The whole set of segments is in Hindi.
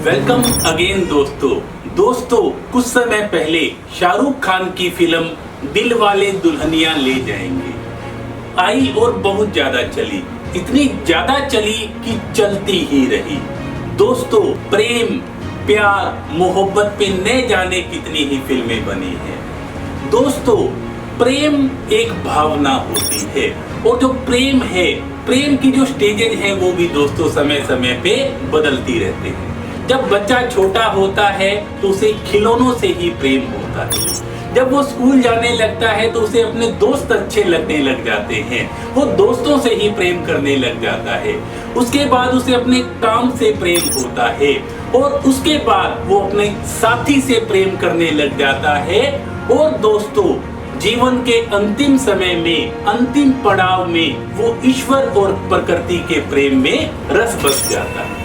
वेलकम अगेन दोस्तों कुछ समय पहले शाहरुख खान की फिल्म दिल वाले दुल्हनिया ले जाएंगे आई और बहुत ज्यादा चली, इतनी ज्यादा चली कि चलती ही रही। दोस्तों, प्रेम प्यार मोहब्बत पे न जाने कितनी ही फिल्में बनी हैं। दोस्तों, प्रेम एक भावना होती है और जो प्रेम है, प्रेम की जो स्टेजेज हैं वो भी दोस्तों समय समय पे बदलती रहते हैं। जब बच्चा छोटा होता है तो उसे खिलौनों से ही प्रेम होता है। जब वो स्कूल जाने लगता है तो उसे अपने दोस्त अच्छे लगने लग जाते हैं, वो दोस्तों से ही प्रेम करने लग जाता है। उसके बाद उसे अपने काम से प्रेम होता है और उसके बाद वो अपने साथी से प्रेम करने लग जाता है। और दोस्तों, जीवन के अंतिम समय में, अंतिम पड़ाव में वो ईश्वर और प्रकृति के प्रेम में रस बस जाता है।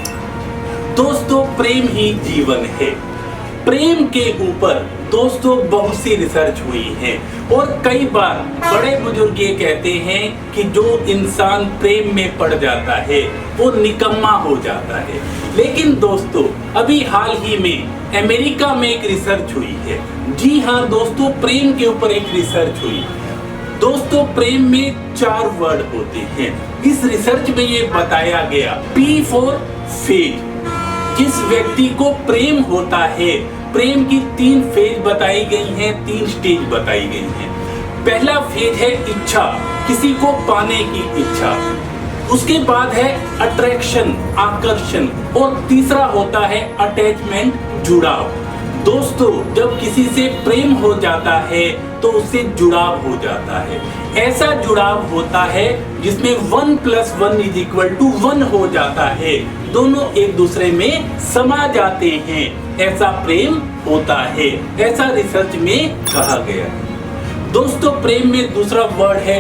दोस्तों, प्रेम ही जीवन है। प्रेम के ऊपर दोस्तों बहुत सी रिसर्च हुई है और कई बार बड़े बुजुर्ग ये कहते हैं कि जो इंसान प्रेम में पड़ जाता है वो निकम्मा हो जाता है। लेकिन दोस्तों, अभी हाल ही में अमेरिका में एक रिसर्च हुई है। जी हाँ दोस्तों, प्रेम के ऊपर एक रिसर्च हुई। दोस्तों, प्रेम में 4 वर्ड होते हैं। इस रिसर्च में ये बताया गया, P फॉर फेज। जिस व्यक्ति को प्रेम होता है, प्रेम की 3 फेज बताई गई हैं, 3 स्टेज बताई गई हैं। पहला फेज है इच्छा, किसी को पाने की इच्छा। उसके बाद है अट्रैक्शन, आकर्षण, और तीसरा होता है अटैचमेंट, जुड़ाव। दोस्तों, जब किसी से प्रेम हो जाता है तो उससे जुड़ाव हो जाता है। ऐसा जुड़ाव होता है जिसमें 1 + 1 = 1 हो जाता है। दोनों एक दूसरे में समा जाते हैं, ऐसा प्रेम होता है, ऐसा रिसर्च में कहा गया है। दोस्तों, प्रेम में दूसरा वर्ड है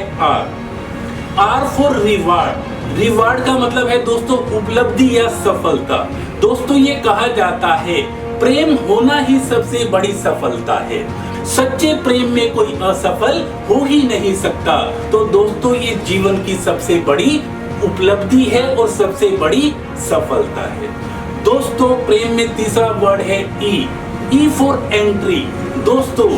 R फॉर रिवार्ड। रिवार्ड का मतलब है दोस्तों उपलब्धि या सफलता। दोस्तों, ये कहा जाता है प्रेम होना ही सबसे बड़ी सफलता है। सच्चे प्रेम में कोई असफल हो ही नहीं सकता। तो दोस्तों, ये जीवन की सबसे बड़ी उपलब्धि है और सबसे बड़ी सफलता है। दोस्तों, प्रेम में तीसरा वर्ड है E फॉर एंट्री। दोस्तों,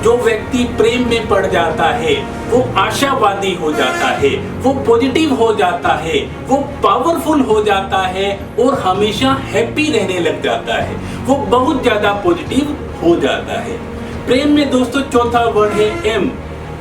जो व्यक्ति प्रेम में पड़ जाता है वो आशावादी हो जाता है, वो पॉजिटिव हो जाता है, वो पावरफुल हो जाता है और हमेशा हैप्पी रहने लग जाता है, वो बहुत ज्यादा पॉजिटिव हो जाता है। प्रेम में दोस्तों चौथा वर्ड है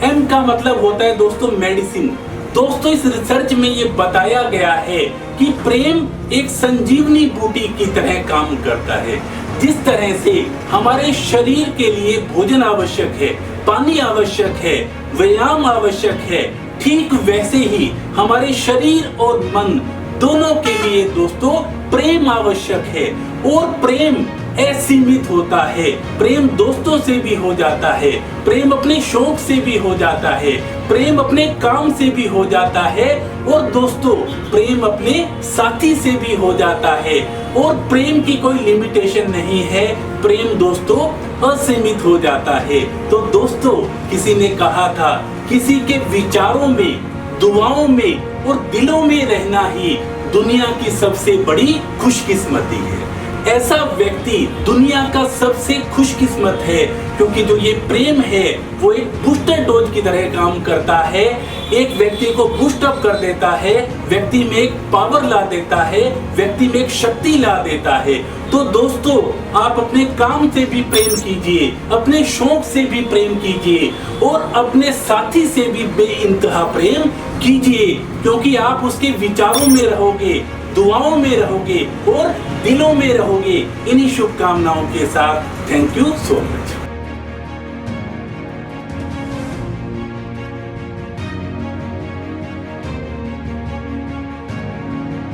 M का मतलब होता है दोस्तों मेडिसिन। दोस्तों, इस रिसर्च में ये बताया गया है कि प्रेम एक संजीवनी बूटी की तरह काम करता है। जिस तरह से हमारे शरीर के लिए भोजन आवश्यक है, पानी आवश्यक है, व्यायाम आवश्यक है, ठीक वैसे ही हमारे शरीर और मन दोनों के लिए दोस्तों प्रेम आवश्यक है। और प्रेम असीमित होता है। प्रेम दोस्तों से भी हो जाता है, प्रेम अपने शौक से भी हो जाता है, प्रेम अपने काम से भी हो जाता है, और दोस्तों प्रेम अपने साथी से भी हो जाता है। और प्रेम की कोई लिमिटेशन नहीं है, प्रेम दोस्तों असीमित हो जाता है। तो दोस्तों, किसी ने कहा था, किसी के विचारों में, दुआओं में और दिलों में रहना ही दुनिया की सबसे बड़ी खुशकिस्मती है। ऐसा व्यक्ति दुनिया का सबसे खुशकिस्मत है, क्योंकि जो ये प्रेम है वो एक बूस्टर डोज की तरह काम करता है। एक व्यक्ति को बूस्ट अप कर देता है, व्यक्ति में एक पावर ला देता है, व्यक्ति में एक शक्ति ला देता है। तो दोस्तों, आप अपने काम से भी प्रेम कीजिए, अपने शौक से भी प्रेम कीजिए और अपने साथी से भी बेइंतहा प्रेम कीजिए, क्योंकि आप उसके विचारों में रहोगे, दुआओं में रहोगे और दिलों में रहोगे। इन्हीं शुभकामनाओं के साथ थैंक यू सो मच।